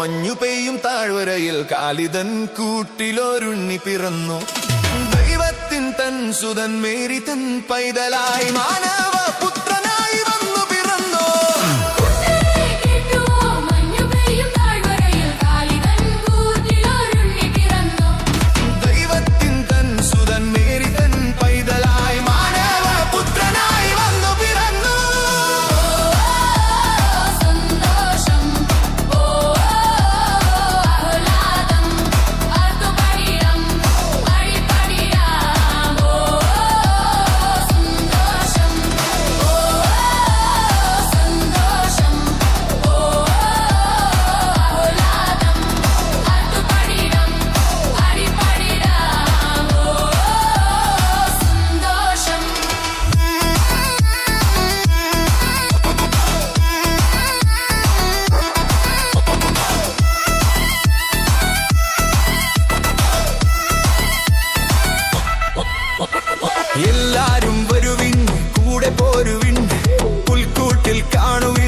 മഞ്ഞു പെയ്യും താഴ്വരയിൽ കാലിതൻ കൂട്ടിലൊരുണ്ണി പിറന്നു. ദൈവത്തിൻ തൻ സുതൻ മേരി തൻ പൈതലായി മാനവ പുത്രനായി വന്നു പിറന്നു. ദൈവത്തിൻ തൻ സുതൻ മേരി തൻ പൈതലായി മാനവ പുത്രനായി വന്നു പിറന്നു. എല്ലാരും വരുവിൻ, കൂടെ പോരുവിൻ, പുൽക്കൂട്ടിൽ കാണുവിൻ